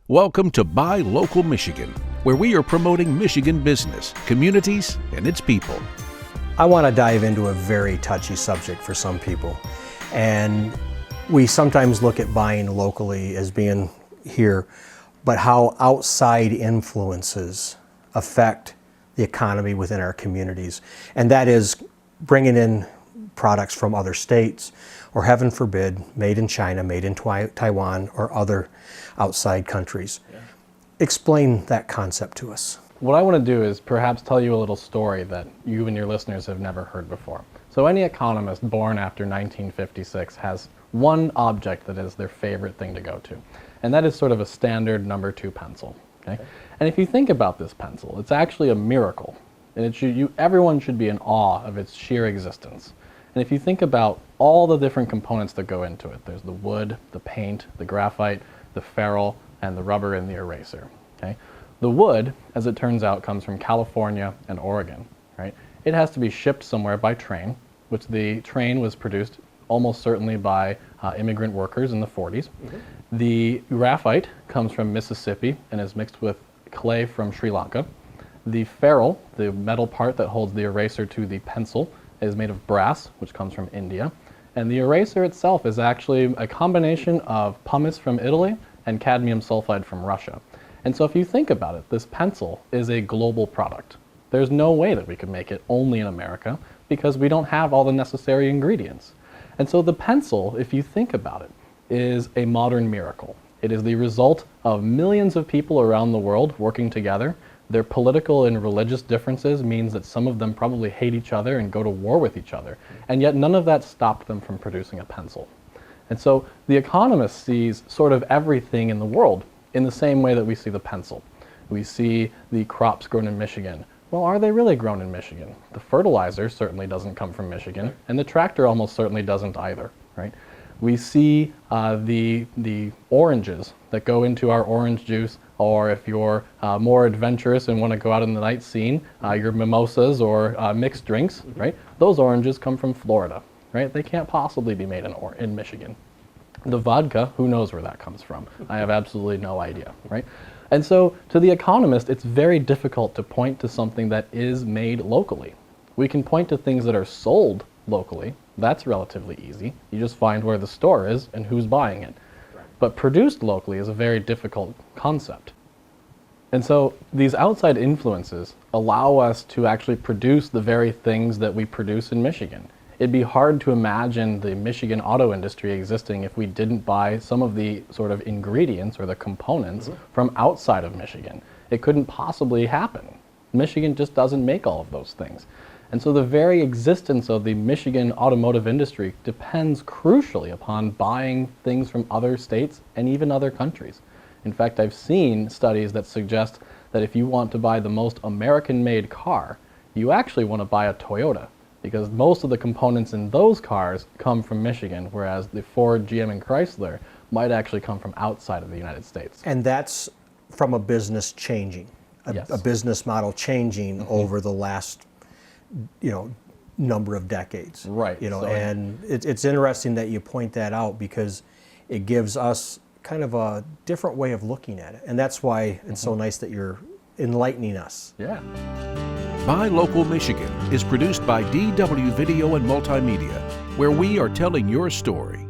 Welcome to Buy Local Michigan, where we are promoting Michigan business, communities, and its people. I want to dive into a very touchy subject for some people. And we sometimes look at buying locally as being here, but how outside influences affect the economy within our communities. And that is bringing in products from other states, or heaven forbid, made in China, made in Taiwan, or other outside countries. Yeah. Explain that concept to us. What I want to do is perhaps tell you a little story that you and your listeners have never heard before. So any economist born after 1956 has one object that is their favorite thing to go to, and that is sort of a standard number 2 pencil. Okay? And if you think about this pencil, it's actually a miracle, and everyone should be in awe of its sheer existence. And if you think about all the different components that go into it, there's the wood, the paint, the graphite, the ferrule, and the rubber and the eraser. Okay? The wood, as it turns out, comes from California and Oregon. Right? It has to be shipped somewhere by train, which the train was produced almost certainly by immigrant workers in the 40s. Mm-hmm. The graphite comes from Mississippi and is mixed with clay from Sri Lanka. The ferrule, the metal part that holds the eraser to the pencil, is made of brass, which comes from India. And the eraser itself is actually a combination of pumice from Italy and cadmium sulfide from Russia. And so if you think about it, this pencil is a global product. There's no way that we could make it only in America because we don't have all the necessary ingredients. And so the pencil, if you think about it, is a modern miracle. It is the result of millions of people around the world working together. Their political and religious differences means that some of them probably hate each other and go to war with each other. And yet none of that stopped them from producing a pencil. And so the economist sees sort of everything in the world in the same way that we see the pencil. We see the crops grown in Michigan. Well, are they really grown in Michigan? The fertilizer certainly doesn't come from Michigan, and the tractor almost certainly doesn't either, right? We see the oranges that go into our orange juice, or if you're more adventurous and want to go out in the night scene, your mimosas or mixed drinks, mm-hmm. right? Those oranges come from Florida, right? They can't possibly be made in Michigan. The vodka, who knows where that comes from? I have absolutely no idea, right? And so to the economist, it's very difficult to point to something that is made locally. We can point to things that are sold locally. That's relatively easy. You just find where the store is and who's buying it. Right. But produced locally is a very difficult concept. And so these outside influences allow us to actually produce the very things that we produce in Michigan. It'd be hard to imagine the Michigan auto industry existing if we didn't buy some of the sort of ingredients or the components mm-hmm. from outside of Michigan. It couldn't possibly happen. Michigan just doesn't make all of those things. And so the very existence of the Michigan automotive industry depends crucially upon buying things from other states and even other countries. In fact, I've seen studies that suggest that if you want to buy the most American-made car, you actually want to buy a Toyota, because most of the components in those cars come from Michigan, whereas the Ford, GM, and Chrysler might actually come from outside of the United States. And that's from a business changing, yes. a business model changing mm-hmm. over the last number of decades. Right. And it's interesting that you point that out, because it gives us kind of a different way of looking at it. And that's why it's mm-hmm. so nice that you're enlightening us. Yeah. Buy Local Michigan is produced by DW Video and Multimedia, where we are telling your story.